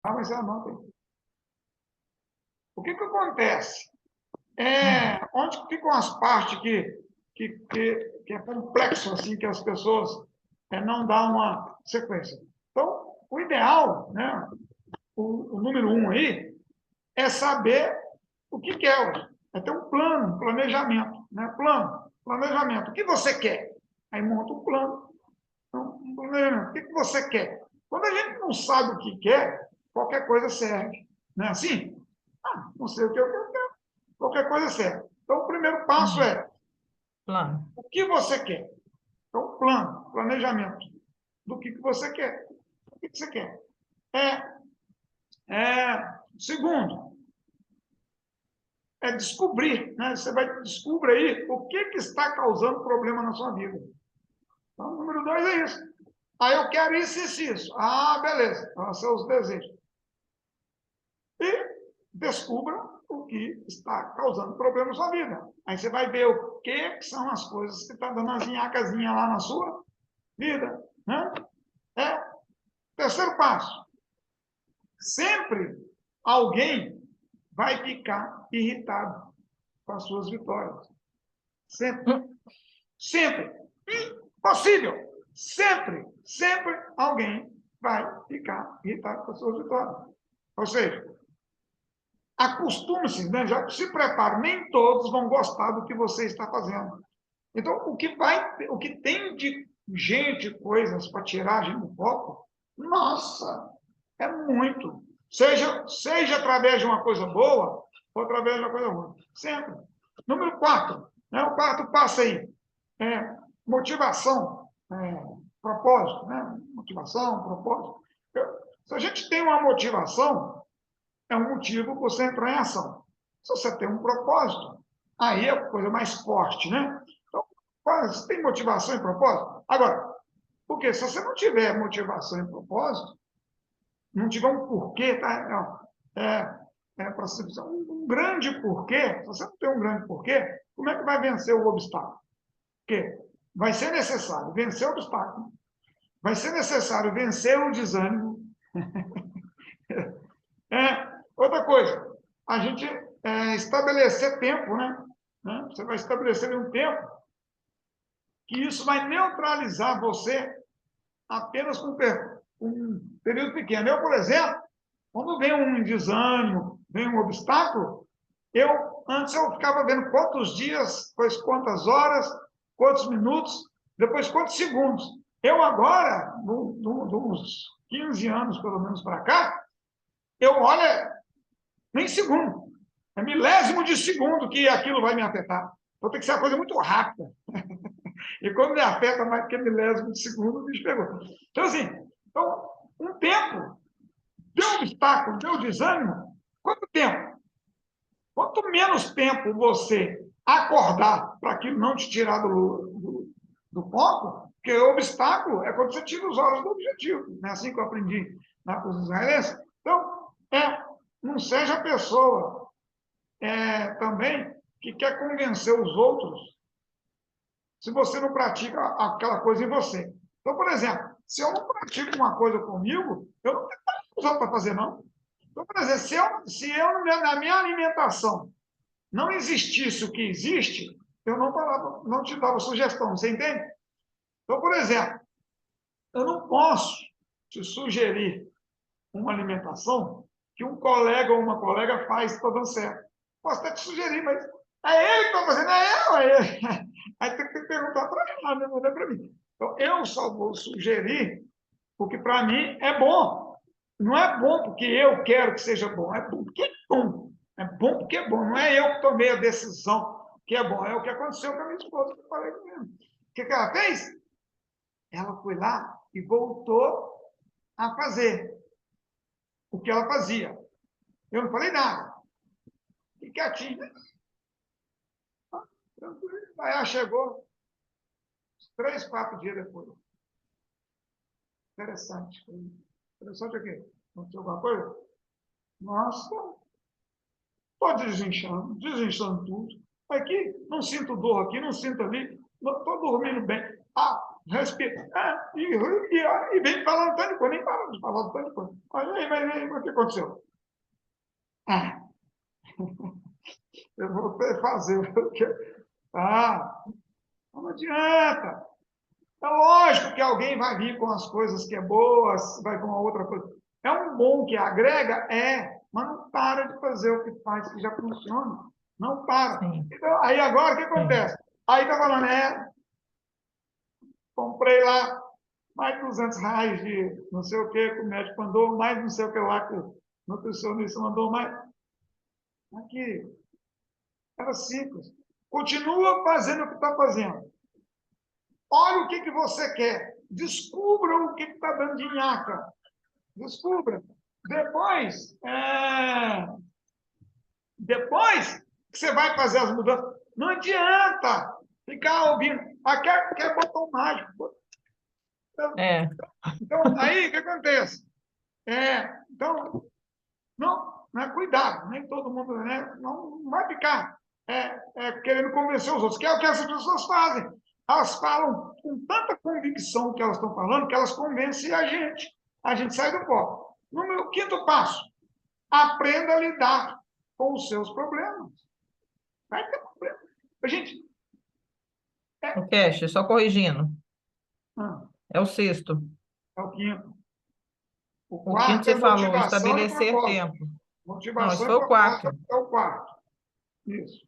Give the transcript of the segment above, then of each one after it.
Ah, mas anota aí. O que acontece? Onde ficam as partes que é complexo, assim, que as pessoas não dão uma sequência. Então, o ideal, né, o número 1 aí, é saber o que quer. É ter um plano, um planejamento. Né? Planejamento. O que você quer? Aí monta um plano. Então, um planejamento. O que você quer? Quando a gente não sabe o que quer, qualquer coisa serve. Não é assim? Ah, não sei o que eu quero. Qualquer coisa serve. Então, o primeiro passo é Plano. o que você quer. Então, plano, planejamento do que você quer. O que você quer? Segundo, descobrir, né? Você vai descobrir aí o que está causando problema na sua vida. Então, número 2 é isso. Aí eu quero isso, isso, isso. Ah, beleza. Então, são os desejos. E descubra o que está causando problema na sua vida. Aí você vai ver o que são as coisas que estão dando as nhacazinhas lá na sua vida. Né? Terceiro passo. Sempre alguém vai ficar irritado com as suas vitórias. Sempre. Sempre. Impossível. Sempre alguém vai ficar irritado com as suas vitórias. Ou seja, acostume-se, né? Já se prepare, nem todos vão gostar do que você está fazendo. Então, o que tem de gente, coisas para tirar a gente do foco, nossa, é muito. Seja através de uma coisa boa ou através de uma coisa ruim. Sempre. Número 4, né? O quarto passo aí, motivação, propósito, né? Motivação, propósito. Se a gente tem uma motivação, é um motivo para você entrar em ação. Se você tem um propósito, aí é a coisa mais forte, né? Então, você tem motivação e propósito? Agora, porque se você não tiver motivação e propósito, não tiver um porquê, tá? Não, para ser um grande porquê, se você não tem um grande porquê, como é que vai vencer o obstáculo? Porque vai ser necessário vencer o obstáculo, vai ser necessário vencer o desânimo. Outra coisa, a gente estabelecer tempo, né? Você vai estabelecer um tempo que isso vai neutralizar você apenas com um período pequeno. Eu, por exemplo, quando vem um desânimo, vem um obstáculo, antes eu ficava vendo quantos dias, depois quantas horas, quantos minutos, depois quantos segundos. Eu agora, de uns 15 anos pelo menos para cá, eu olho nem segundo. É milésimo de segundo que aquilo vai me afetar. Então tem que ser uma coisa muito rápida. E quando me afeta mais do que milésimo de segundo, o bicho pegou. Então, assim, um tempo, deu obstáculo, deu desânimo, quanto tempo? Quanto menos tempo você acordar para aquilo não te tirar do foco, porque o obstáculo é quando você tira os olhos do objetivo. Não é assim que eu aprendi com os israelenses? Então, não seja a pessoa também que quer convencer os outros se você não pratica aquela coisa em você. Então, por exemplo, se eu não pratico uma coisa comigo, eu não tenho os outros para fazer, não. Então, por exemplo, se eu na minha alimentação não existisse o que existe, eu não te dava sugestão, você entende? Então, por exemplo, eu não posso te sugerir uma alimentação que um colega ou uma colega faz e está dando certo. Posso até te sugerir, mas é ele que está fazendo, é ele. Aí tem que perguntar para ele, não é para mim. Então, eu só vou sugerir o que para mim é bom. Não é bom porque eu quero que seja bom, é bom porque é bom. É bom porque é bom. Não é eu que tomei a decisão que é bom, é o que aconteceu com a minha esposa, que eu falei com ela. O que ela fez? Ela foi lá e voltou a fazer o que ela fazia. Eu não falei nada. Fiquei quietinho. Aí ela chegou 3, 4 dias depois. Interessante. Interessante o quê? Aconteceu alguma coisa? Nossa, estou desinchando tudo. Aqui, não sinto dor aqui, não sinto ali, estou dormindo bem. Ah, respira. E vem falando tanto de coisa, nem para de falar tanto de coisa. Mas aí, o que aconteceu? Ah, eu vou fazer o que... Ah, não adianta. É lógico que alguém vai vir com as coisas que é boas, vai com a outra coisa. É um bom que agrega? É, mas não para de fazer o que faz, que já funciona. Não para. Sim, Então, aí agora o que sim. acontece? Aí tá falando, comprei lá mais R$ 200 de não sei o que que o médico mandou, mais não sei o que lá que o nutricionista mandou, mais. Aqui, era simples. Continua fazendo o que está fazendo. Olha o que você quer. Descubra o que está dando de nhaca. Descubra. Depois que você vai fazer as mudanças, não adianta ficar ouvindo. Quer botão mágico. É, Então, aí o que acontece? Então, não é cuidado, nem todo mundo, né? Não vai ficar querendo convencer os outros, que é o que essas pessoas fazem. Elas falam com tanta convicção que elas estão falando, que elas convencem a gente. A gente sai do foco. No meu quinto passo, aprenda a lidar com os seus problemas. Vai ter problema. Gente, o Cash, só corrigindo. ah, É o sexto. é o quinto. O O quinto quarto é você falou, motivação e estabelecer propósito. tempo. Não, esse Motivação e foi o propósito 4. é o quarto. Isso.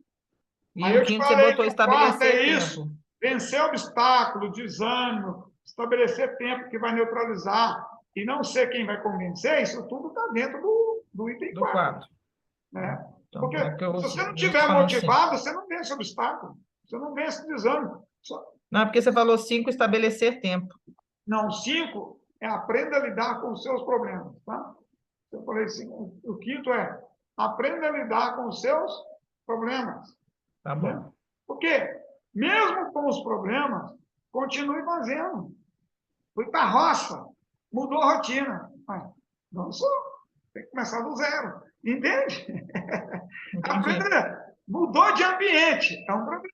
E Aí o eu te quinto você falei botou que o quarto é estabelecer isso: tempo. vencer obstáculo, desânimo, estabelecer tempo que vai neutralizar e não ser quem vai convencer, isso tudo está dentro do item Do 4. 4. Né? Então, Porque é que se você não eu tô estiver falando assim. motivado, você não vence obstáculo, você não vence desânimo. Não, é porque você falou 5, estabelecer tempo. Não, 5 é aprenda a lidar com os seus problemas. Tá? Eu falei assim, o quinto é aprenda a lidar com os seus problemas. Tá Né? bom. Porque, mesmo com os problemas, continue fazendo. Fui para a roça, mudou a rotina. Não sou, tem que começar do zero. Entende? Entendi. Aprenda, mudou de ambiente, é um problema.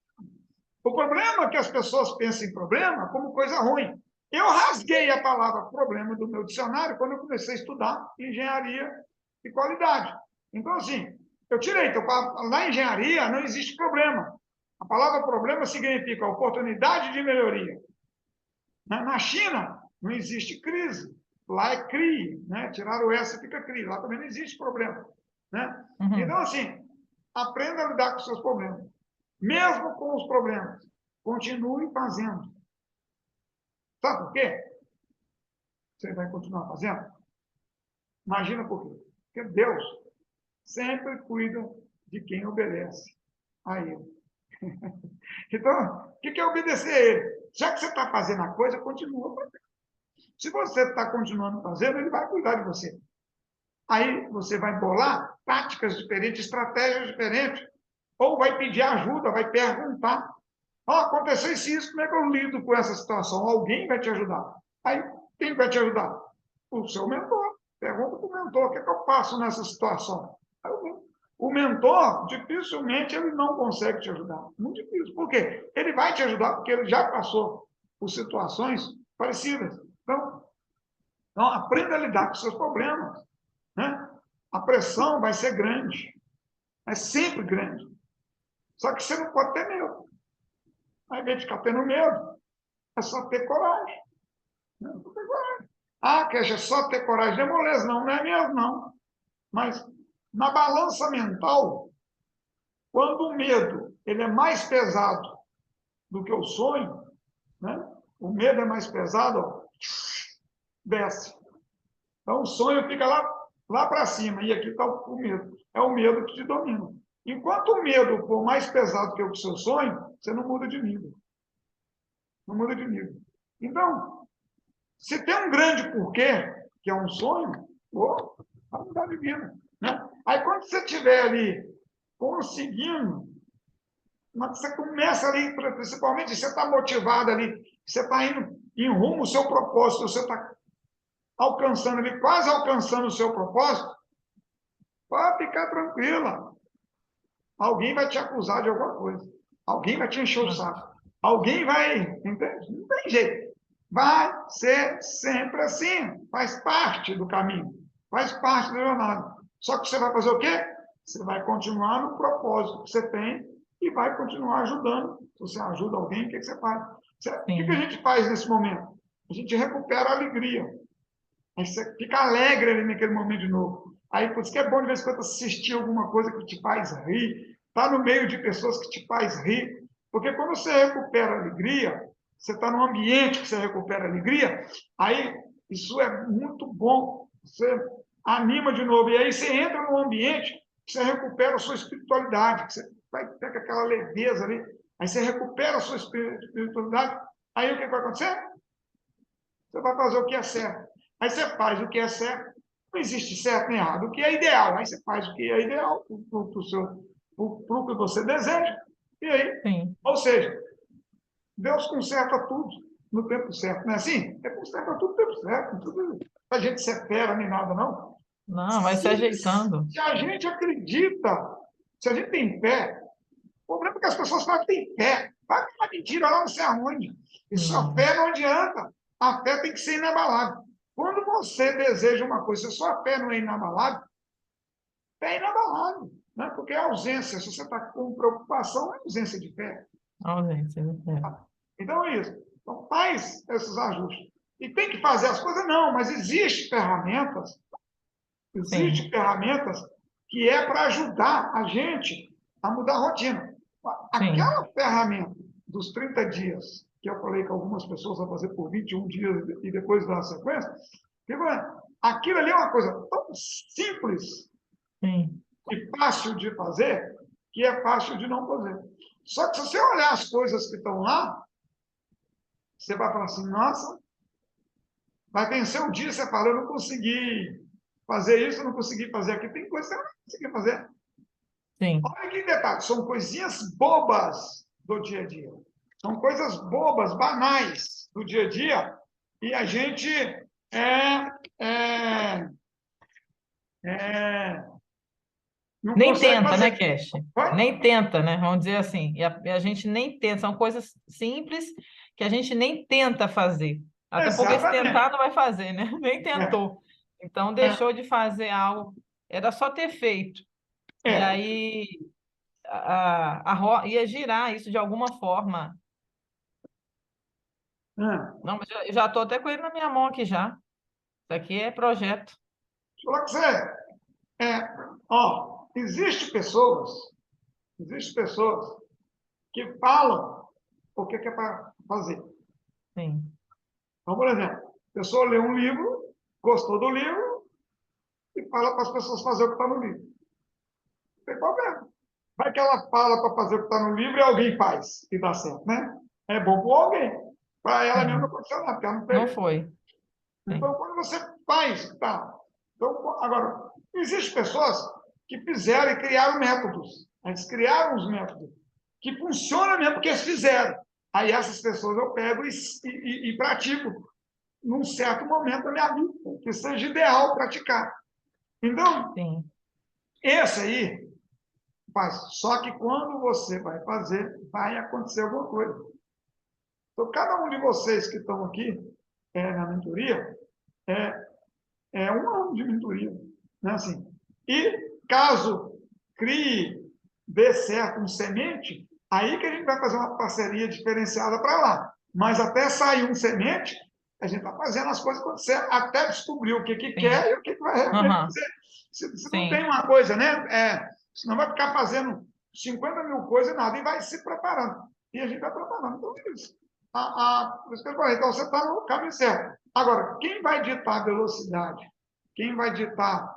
O problema é que as pessoas pensam em problema como coisa ruim. Eu rasguei a palavra problema do meu dicionário quando eu comecei a estudar engenharia de qualidade. Então, assim, eu tirei. Então, na engenharia não existe problema. A palavra problema significa oportunidade de melhoria. Na China, não existe crise. Lá é CRI, né? Tiraram o S, fica CRI. Lá também não existe problema. Né? Então, Uhum. assim, aprenda a lidar com seus problemas. Mesmo com os problemas, continue fazendo. Sabe por quê? Você vai continuar fazendo? Imagina por quê. Porque Deus sempre cuida de quem obedece a Ele. Então, o que é obedecer a Ele? Já que você está fazendo a coisa, continua fazendo. Se você está continuando fazendo, Ele vai cuidar de você. Aí você vai bolar táticas diferentes, estratégias diferentes. Ou vai pedir ajuda, vai perguntar. Aconteceu isso, como é que eu lido com essa situação? Alguém vai te ajudar. Aí, quem vai te ajudar? O seu mentor. Pergunta para o mentor, o que é que eu faço nessa situação? Aí, o mentor, dificilmente, ele não consegue te ajudar. Muito difícil. Por quê? Ele vai te ajudar porque ele já passou por situações parecidas. Então aprenda a lidar com seus problemas. Né? A pressão vai ser grande. É sempre grande. Só que você não pode ter medo. Ao invés de ficar tendo medo, é só ter coragem. Né? Cash, é só ter coragem. Não é moleza, não é mesmo, não. Mas na balança mental, quando o medo ele é mais pesado do que o sonho, né? O medo é mais pesado, ó, desce. Então o sonho fica lá para cima, e aqui está o medo. É o medo que te domina. Enquanto o medo for mais pesado que o seu sonho, você não muda de nível. Não muda de nível. Então, se tem um grande porquê, que é um sonho, vai mudar de vida. Né? Aí, quando você estiver ali conseguindo, você começa ali, principalmente, você está motivado ali, você está indo em rumo ao seu propósito, você está alcançando ali, quase alcançando o seu propósito, pode ficar tranquila. Alguém vai te acusar de alguma coisa. Alguém vai te encher o saco. Alguém vai. Entende? Não tem jeito. vai ser sempre assim, faz parte do caminho, faz parte da jornada. Só que você vai fazer o quê? Você vai continuar no propósito que você tem e vai continuar ajudando. Se você ajuda alguém, o que você faz? O que a Sim, gente faz nesse momento? A gente recupera a alegria. Aí você fica alegre ali naquele momento de novo. Aí, por isso que é bom de vez em quando assistir alguma coisa que te faz rir, estar no meio de pessoas que te faz rir. Porque quando você recupera a alegria, você está num ambiente que você recupera a alegria, aí isso é muito bom. Você anima de novo. E aí você entra num ambiente que você recupera a sua espiritualidade, que você vai ter aquela leveza ali. Aí você recupera a sua espiritualidade. Aí o que vai acontecer? Você vai fazer o que é certo. Aí você faz o que é certo. Não existe certo nem errado. O que é ideal. Aí você faz o que é ideal para o que você deseja. E aí, sim. ou seja, Deus conserta tudo no tempo certo. Não é assim? Ele conserta tudo no tempo certo. Tudo, a gente ser fera nem nada, não. Não, vai se Se, ajeitando. se a gente acredita, se a gente tem fé, o problema é que as pessoas falam que tem fé. Vai uma mentira lá não sei aonde. Isso, a Não, fé não adianta. A fé tem que ser inabalável. Quando você deseja uma coisa, se a sua fé não é inabalável, fé é inabalável. Né? Porque é ausência. Se você está com preocupação, é ausência de fé. ausência, né? Então é isso. Então faz esses ajustes. E tem que fazer as coisas? Não, mas existe Sim, ferramentas que é para ajudar a gente a mudar a rotina. sim, Aquela ferramenta dos 30 dias, que eu falei que algumas pessoas vão fazer por 21 dias e depois dar a sequência, aquilo ali é uma coisa tão simples sim, e fácil de fazer, que é fácil de não fazer. Só que se você olhar as coisas que estão lá, você vai falar assim, nossa, vai vencer um dia, você fala, eu não consegui fazer isso, eu não consegui fazer aquilo. Tem coisa que você não conseguiu fazer. sim. Olha que detalhe, são coisinhas bobas do dia a dia. São coisas bobas, banais do dia a dia, e a gente é, é, é, não Nem consegue tenta, né, fazer. Cash? Vai? Nem tenta, né? Vamos dizer assim. E a gente nem tenta, são coisas simples que a gente nem tenta fazer. Até porque se Exatamente. tentar, não vai fazer, né? Nem É, tentou. Então, é, deixou de fazer algo. Era só ter feito. E é. aí, ia girar isso de alguma forma. É. Não, mas eu já estou até com ele na minha mão aqui já. Isso aqui é projeto. Falar com você, ó, existe pessoas que falam o que é para fazer. Sim, Então, por exemplo, a pessoa lê um livro, gostou do livro e fala para as pessoas fazer o que está no livro. Não tem problema. Vai que ela fala para fazer o que está no livro e alguém faz e dá certo, né? É bom para alguém. Para ela mesmo não sim. aconteceu nada, porque ela não Não fez. foi. Então, Sim, quando você faz, tá. Então, agora, existem pessoas que fizeram e criaram métodos. Eles criaram os métodos que funcionam mesmo porque eles fizeram. Aí essas pessoas eu pego e pratico num certo momento da minha vida, que seja ideal praticar. Então, sim, esse aí faz. Só que quando você vai fazer, vai acontecer alguma coisa. Então, cada um de vocês que estão aqui na mentoria é, é um ano de mentoria. Né? Assim, e caso crie, dê certo um semente, aí que a gente vai fazer uma parceria diferenciada para lá. Mas até sair um semente, a gente está fazendo as coisas acontecer até descobrir o que sim. quer e o que vai realmente Aham, fazer. Se não tem sim, uma coisa, né? Senão vai ficar fazendo 50 mil coisas e nada, e vai se preparando. E a gente vai preparando. Então, é isso. Por isso que eu falei, então você está no caminho certo. Agora, quem vai ditar a velocidade? Quem vai ditar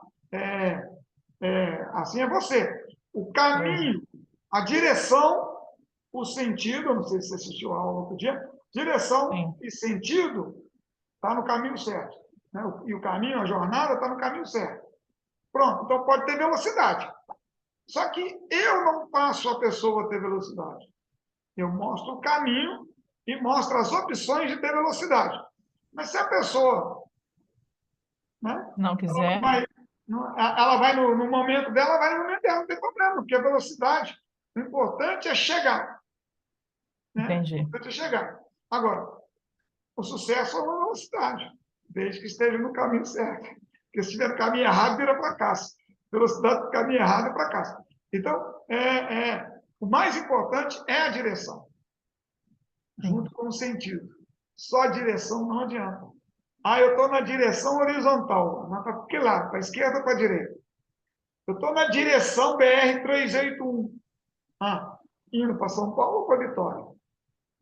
assim é você. O eu, caminho, a direção, o sentido, não sei se você assistiu a aula outro dia, direção sim, e sentido está no caminho certo. Né? E o caminho, a jornada está no caminho certo. Pronto, então pode ter velocidade. Só que eu não faço a pessoa ter velocidade. Eu mostro o caminho e mostro as opções de ter velocidade. Mas se a pessoa, né, não ela não quiser, vai, ela vai no momento dela, vai no momento dela, não tem problema, porque a velocidade, o importante é chegar. Né? O entendi. importante é chegar. Agora, o sucesso é uma velocidade, desde que esteja no caminho certo. Porque se estiver no caminho errado, vira fracasso. Velocidade do caminho errado é fracasso. Então, o mais importante é a direção, junto com o sentido. Só a direção não adianta. Eu estou na direção horizontal. Mas para que lado? Para a esquerda ou para a direita? Eu estou na direção BR-381. Indo para São Paulo ou para Vitória?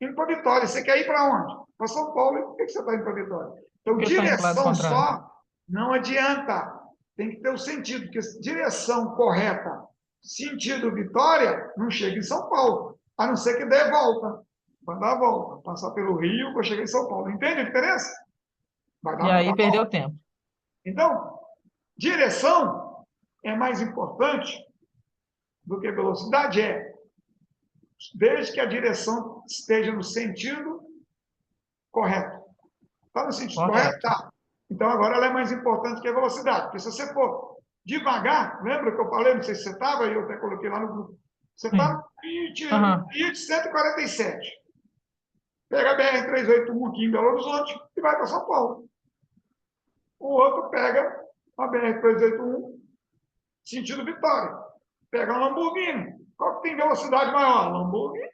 Indo para Vitória. Você quer ir para onde? Para São Paulo. E por que você está indo para Vitória? Então, Porque eu estou indo para o lado direção contrário. só não adianta. Tem que ter o sentido, porque direção correta, sentido Vitória, não chega em São Paulo. A não ser que dê volta. Vai dar a volta. Passar pelo Rio, vou chegar em São Paulo. Entende a diferença? Vai E dar aí muita perdeu volta. tempo. Então, direção é mais importante do que velocidade? Desde que a direção esteja no sentido correto. Está no sentido correto? Correto. Tá. Então, agora ela é mais importante que a velocidade. Porque se você for devagar, lembra que eu falei, não sei se você estava, e eu até coloquei lá no grupo. Você está no dia de 147. Pega a BR-381 aqui em Belo Horizonte e vai para São Paulo. O outro pega a BR-381 sentido Vitória. Pega um Lamborghini. Qual que tem velocidade maior? Lamborghini.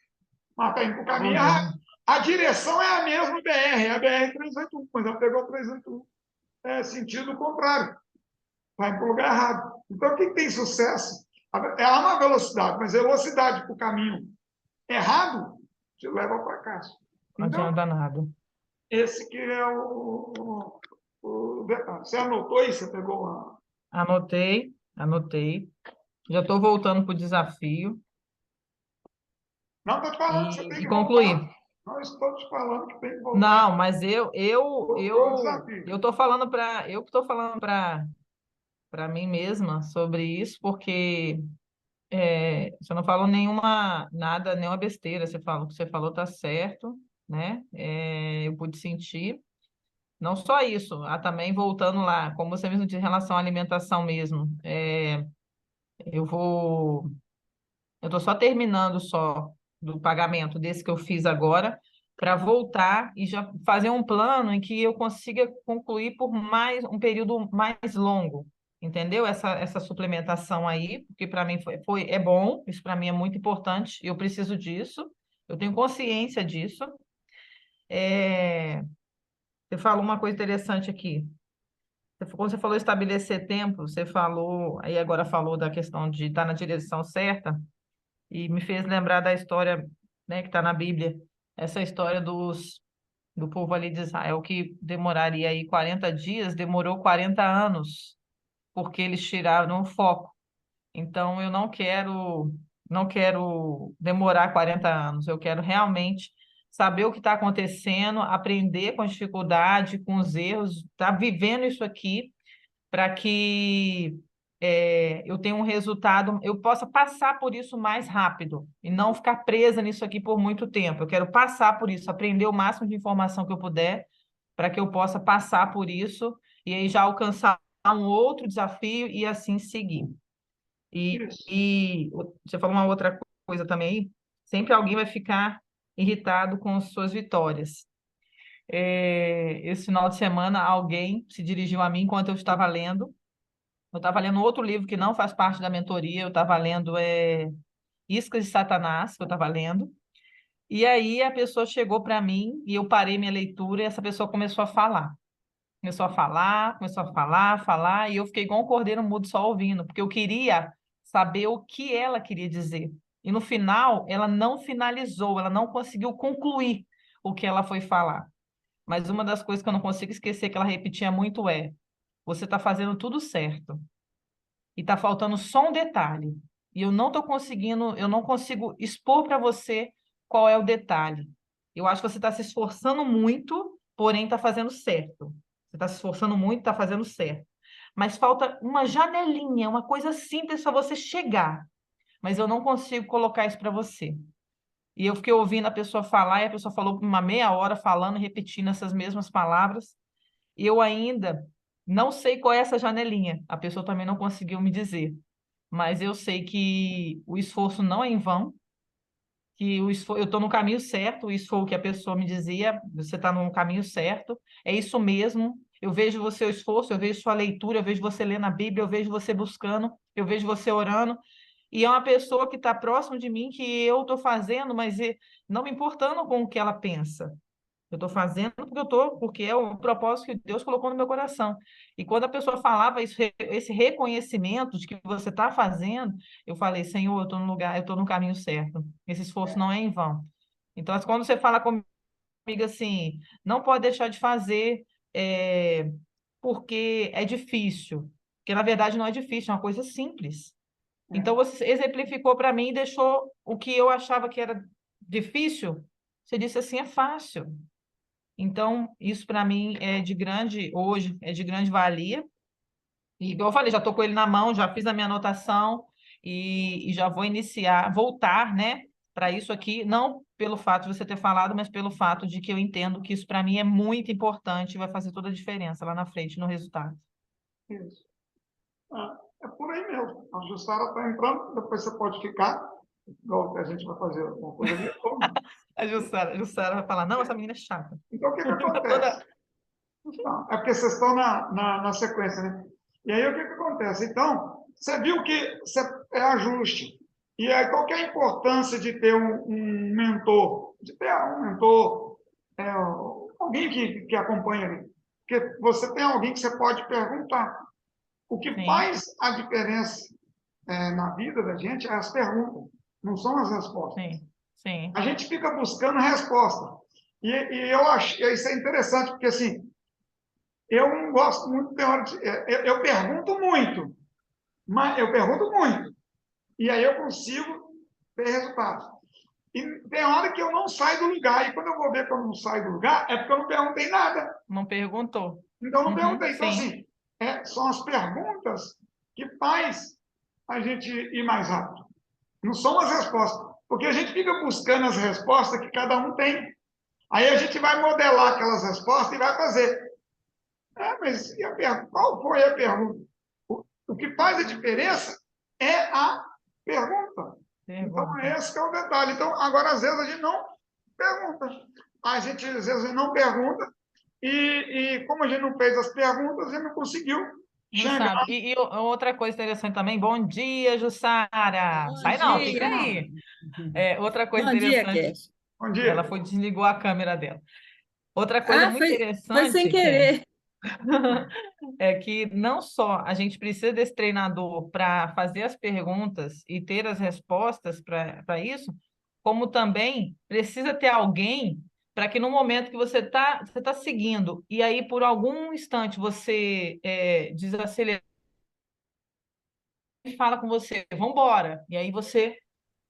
Mas está indo para o caminho errado. A direção é a mesma BR, é a BR-381, mas ela pegou o 381. Sentido contrário. Vai para o lugar errado. Então, quem tem sucesso, ela é uma velocidade, mas velocidade para o caminho errado te leva ao fracasso. Não adianta nada. Esse que é o detalhe. Você anotou aí? Você pegou uma... Anotei. Já estou voltando para o desafio. Não, estou te falando que você tem E que concluir. voltar. Não estou te falando que tem que voltar. Não, mas eu estou falando para mim mesma sobre isso, porque você não falou nenhuma besteira. O que você falou tá certo, né? Eu pude sentir. Não só isso, também voltando lá, como você mesmo disse, em relação à alimentação mesmo. Eu estou só terminando do pagamento desse que eu fiz agora, para voltar e já fazer um plano em que eu consiga concluir por mais um período mais longo, entendeu? Essa suplementação aí, porque para mim é bom, isso para mim é muito importante, eu preciso disso, eu tenho consciência disso. Você falou uma coisa interessante aqui. Quando você falou estabelecer tempo, você falou, aí agora falou da questão de estar na direção certa, e me fez lembrar da história, né, que está na Bíblia, essa história do povo ali de Israel, que demoraria aí 40 dias, demorou 40 anos, porque eles tiraram o foco. Então, eu não quero demorar 40 anos, eu quero realmente saber o que está acontecendo, aprender com a dificuldade, com os erros, estar vivendo isso aqui, para que eu tenha um resultado, eu possa passar por isso mais rápido e não ficar presa nisso aqui por muito tempo. Eu quero passar por isso, aprender o máximo de informação que eu puder, para que eu possa passar por isso e aí já alcançar um outro desafio e assim seguir. E você falou uma outra coisa também aí, sempre alguém vai ficar irritado com as suas vitórias. Esse final de semana, alguém se dirigiu a mim enquanto eu estava lendo. Eu estava lendo outro livro que não faz parte da mentoria, eu estava lendo Iscas de Satanás, que eu estava lendo. E aí a pessoa chegou para mim e eu parei minha leitura e essa pessoa começou a falar. Começou a falar, e eu fiquei igual um cordeiro mudo só ouvindo, porque eu queria saber o que ela queria dizer. E no final, ela não finalizou, ela não conseguiu concluir o que ela foi falar. Mas uma das coisas que eu não consigo esquecer que ela repetia muito você está fazendo tudo certo. E está faltando só um detalhe. E eu não consigo expor para você qual é o detalhe. Eu acho que você está se esforçando muito, porém está fazendo certo. Você está se esforçando muito, está fazendo certo. Mas falta uma janelinha, uma coisa simples para você chegar. Mas eu não consigo colocar isso para você. E eu fiquei ouvindo a pessoa falar, e a pessoa falou por uma meia hora falando, repetindo essas mesmas palavras. E eu ainda não sei qual é essa janelinha. A pessoa também não conseguiu me dizer. Mas eu sei que o esforço não é em vão, que eu estou no caminho certo, isso foi o que a pessoa me dizia, você está no caminho certo, é isso mesmo, eu vejo o seu esforço, eu vejo sua leitura, eu vejo você lendo a Bíblia, eu vejo você buscando, eu vejo você orando, e é uma pessoa que está próximo de mim, que eu estou fazendo, mas não me importando com o que ela pensa. Eu estou fazendo porque é o propósito que Deus colocou no meu coração. E quando a pessoa falava isso, esse reconhecimento de que você está fazendo, eu falei, Senhor, eu estou no lugar, eu estou no caminho certo. Esse esforço não é em vão. Então, quando você fala comigo assim, não pode deixar de fazer, porque é difícil. Porque, na verdade, não é difícil, é uma coisa simples. Então, você exemplificou para mim e deixou o que eu achava que era difícil, você disse assim, é fácil. Então, isso para mim hoje, é de grande valia. E, igual eu falei, já estou com ele na mão, já fiz a minha anotação e já vou voltar, né, para isso aqui, não pelo fato de você ter falado, mas pelo fato de que eu entendo que isso para mim é muito importante e vai fazer toda a diferença lá na frente, no resultado. Isso. É por aí mesmo. A Jussara está entrando, depois você pode ficar, igual que a gente vai fazer alguma coisa ali. A Jussara vai falar, não, essa menina é chata. Então, o que acontece? Toda... Não, é porque vocês estão na sequência, né? E aí, o que acontece? Então, você viu que é ajuste. E aí, qual que é a importância de ter um mentor? De ter um mentor, alguém que acompanha ali. Porque você tem alguém que você pode perguntar. O que Sim, faz a diferença na vida da gente é as perguntas, não são as respostas. sim, sim, A gente fica buscando resposta. E eu acho isso é interessante, porque assim, eu não gosto muito de hora de, eu pergunto muito, mas eu pergunto muito. E aí eu consigo ter resultados. E tem hora que eu não saio do lugar. E quando eu vou ver que eu não saio do lugar, é porque eu não perguntei nada. não perguntou. Então, eu não Uhum, perguntei. Então, sim, assim, são as perguntas que faz a gente ir mais rápido. Não são as respostas. Porque a gente fica buscando as respostas que cada um tem. Aí a gente vai modelar aquelas respostas e vai fazer. Mas e a pergunta? Qual foi a pergunta? O que faz a diferença é a pergunta. Então, pergunta. esse que é o detalhe. Então, agora, às vezes, a gente não pergunta. A gente, às vezes, não pergunta. E como a gente não fez as perguntas, a gente não conseguiu Não chegar. sabe. E outra coisa interessante também, bom dia, Jussara. Bom Sai não, fica dia! aí. Outra coisa Bom dia, interessante, Cash. Bom ela dia. desligou a câmera dela. Outra coisa Ah, muito foi sem interessante, Kelly, querer. é que não só a gente precisa desse treinador para fazer as perguntas e ter as respostas para isso, como também precisa ter alguém para que no momento que você tá seguindo, e aí por algum instante você desacelerar e fala com você, vamos embora, e aí você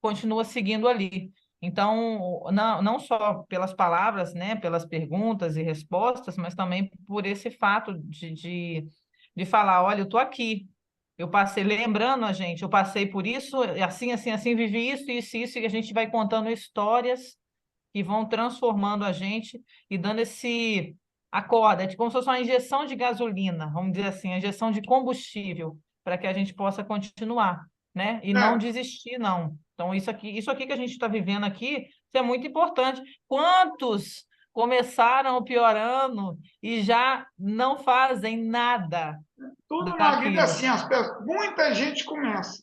continua seguindo ali. Então, não só pelas palavras, né, pelas perguntas e respostas, mas também por esse fato de falar, olha, eu estou aqui, eu passei, lembrando a gente, eu passei por isso, assim, assim, assim, vivi isso, e a gente vai contando histórias que vão transformando a gente e dando esse acorda, é como se fosse uma injeção de gasolina, vamos dizer assim, a injeção de combustível, para que a gente possa continuar, né? E não É, desistir, não. Então, isso aqui que a gente está vivendo aqui, isso é muito importante. Quantos começaram piorando e já não fazem nada tudo na vida é daquilo? assim. Muita gente começa,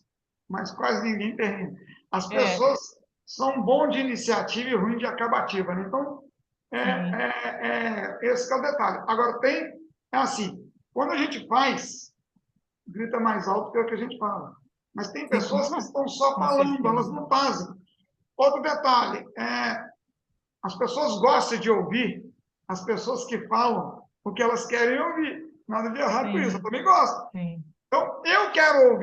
mas quase ninguém termina. As É, pessoas são bons de iniciativa e ruins de acabativa, né? Então, sim, esse que é o detalhe. Agora, é assim, quando a gente faz, grita mais alto que o que a gente fala. Mas tem sim, pessoas que estão só com falando, elas certeza. não fazem. Outro detalhe, as pessoas gostam de ouvir as pessoas que falam o que elas querem ouvir. Nada de errado com isso, eu Sim, também gosto. sim. Então, eu quero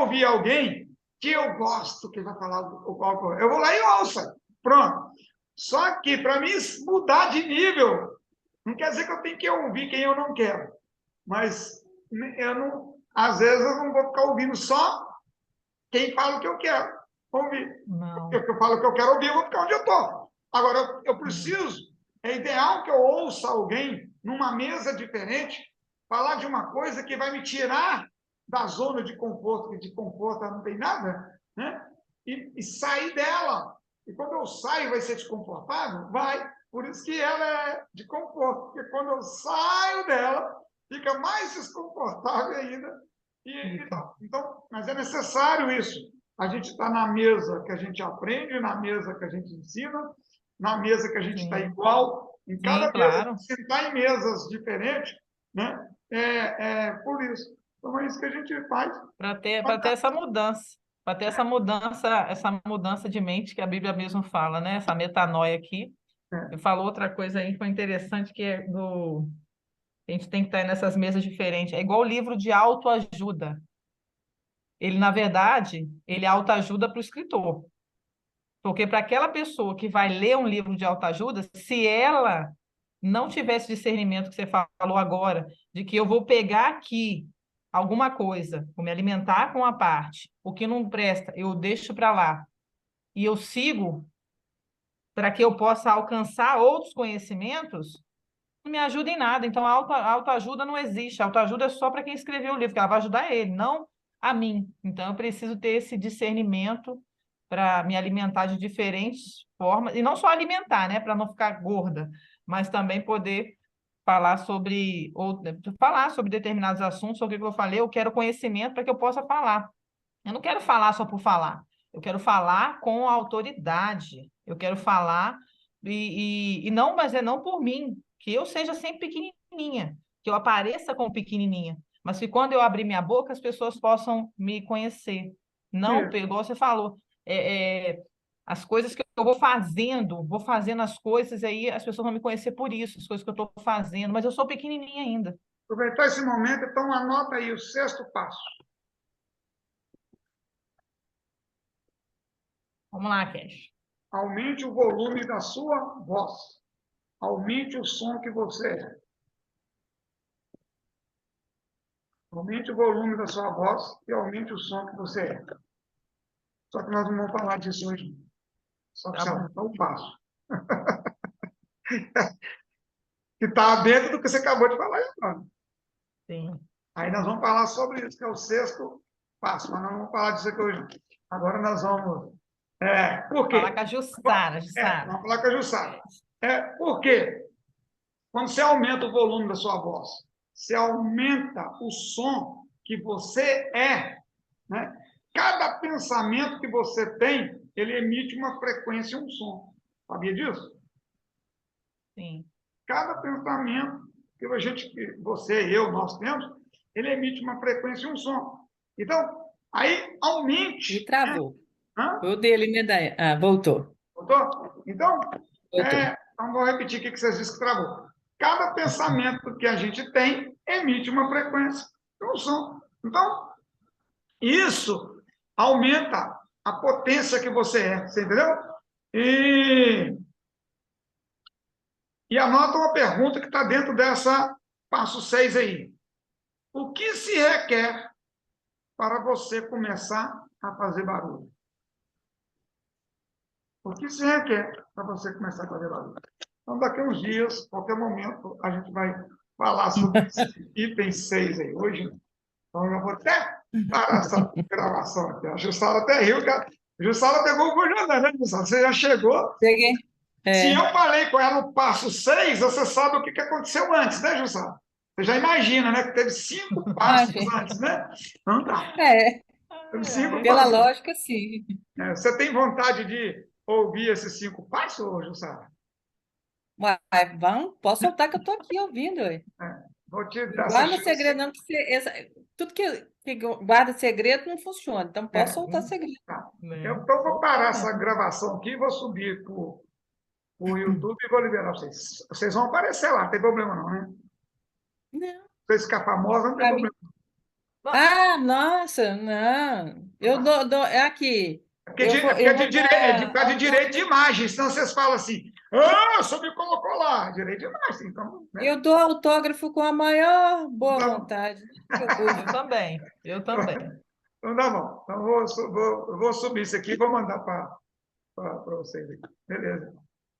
ouvir alguém que eu gosto que vai falar o qual eu vou lá e ouço. Pronto. Só que, para mim, mudar de nível, não quer dizer que eu tenho que ouvir quem eu não quero. Mas eu não, às vezes eu não vou ficar ouvindo só quem fala o que eu quero ouvir. Porque Não. eu falo o que eu quero ouvir, eu vou ficar onde eu estou. Agora, eu Sim. preciso, é ideal que eu ouça alguém numa mesa diferente falar de uma coisa que vai me tirar da zona de conforto, que de conforto não tem nada, né? e sair dela. E quando eu saio, vai ser desconfortável? Vai. Por isso que ela é de conforto, porque quando eu saio dela, fica mais desconfortável ainda. Então, mas é necessário isso. A gente está na mesa que a gente aprende, na mesa que a gente ensina, na mesa que a gente está Sim, igual, em sim, cada mesa, claro. sentar em mesas diferentes, né? Por isso. Então, é isso que a gente faz. Para ter essa mudança de mente que a Bíblia mesmo fala, né? Essa metanoia aqui. É, Eu falo outra coisa aí que foi interessante, que é do. A gente tem que estar nessas mesas diferentes. É igual o livro de autoajuda. Ele, na verdade, ele é autoajuda para o escritor. Porque para aquela pessoa que vai ler um livro de autoajuda, se ela não tivesse discernimento que você falou agora, de que eu vou pegar aqui alguma coisa, vou me alimentar com uma parte, o que não presta, eu deixo para lá, e eu sigo para que eu possa alcançar outros conhecimentos, não me ajuda em nada. Então, a autoajuda não existe. A autoajuda é só para quem escreveu o livro, que ela vai ajudar ele, não a mim. Então, eu preciso ter esse discernimento para me alimentar de diferentes formas, e não só alimentar, né, para não ficar gorda, mas também poder falar sobre determinados assuntos, sobre o que eu falei, eu quero conhecimento para que eu possa falar. Eu não quero falar só por falar. Eu quero falar com autoridade. Eu quero falar e não, mas é não por mim, que eu seja sempre pequenininha, que eu apareça como pequenininha, mas que quando eu abrir minha boca as pessoas possam me conhecer. Não, isso. igual você falou, as coisas que eu vou fazendo as coisas aí as pessoas vão me conhecer por isso, as coisas que eu estou fazendo, mas eu sou pequenininha ainda. Aproveitar esse momento, então anota aí o 6º passo. Vamos lá, Cash. Aumente o volume da sua voz. Aumente o som que você é. Aumente o volume da sua voz e aumente o som que você é. Só que nós não vamos falar disso hoje. Só que Tá você bom. aumenta o passo. Que está dentro do que você acabou de falar. Então. Sim. Aí nós vamos falar sobre isso, que é o 6º passo. Mas não vamos falar disso aqui hoje. Agora nós vamos... por Falar quê? com a Jussara, Jussara. Vamos falar com a Jussara. Por quê? Quando você aumenta o volume da sua voz, você aumenta o som que você é, né? Cada pensamento que você tem, ele emite uma frequência e um som. Sabia disso? Sim. Cada pensamento que você e eu, nós temos, ele emite uma frequência e um som. Então, aí E aumente. Né? travou. Hã? Foi o dele, né, Daiane? Ah, voltou. Voltou? Então, Voltou. vou repetir o que vocês disseram que travou. Cada pensamento que a gente tem emite uma frequência e um som. Então, isso aumenta a potência que você é. Você entendeu? E anota uma pergunta que está dentro dessa passo 6 aí. O que se requer para você começar a fazer barulho? O que se requer para você começar a fazer barulho? Então, daqui a uns dias, qualquer momento, a gente vai falar sobre esse item 6 aí. Hoje, então, eu vou até parar essa gravação aqui. A Jussara até riu, cara. A Jussara pegou o bujão, né, Jussara? Você já chegou. Cheguei. Se eu falei com ela no passo 6, você sabe o que aconteceu antes, né, Jussara? Você já imagina, né? Que teve 5 Ah, passos antes, né? Então tá. Teve 5 Ai, pela passos. lógica, sim. Você tem vontade de ouvir esses 5 passos, Jussara? Uai, vamos, posso soltar que eu estou aqui ouvindo. Ué. Vou te dar essa Guarda chance. segredo, não, que tudo que guarda segredo não funciona. Então, posso soltar segredo. Tá. né? Então, vou parar essa Mesmo. gravação aqui e vou subir para o YouTube e vou liberar vocês. Vocês vão aparecer lá, não tem problema não, né? Não, Vocês ficar famosos, não tem para mim. problema. Ah, nossa, não. Eu é aqui. É Eu vou por dar causa de direito de autógrafo. imagem, senão vocês falam assim, ah, só me colocou lá, direito de imagem, então, né? Eu dou autógrafo com a maior boa Então, vontade. Não se preocupe. Eu também, eu também. então tá bom. Então, eu vou subir isso aqui e vou mandar para vocês aqui. Beleza.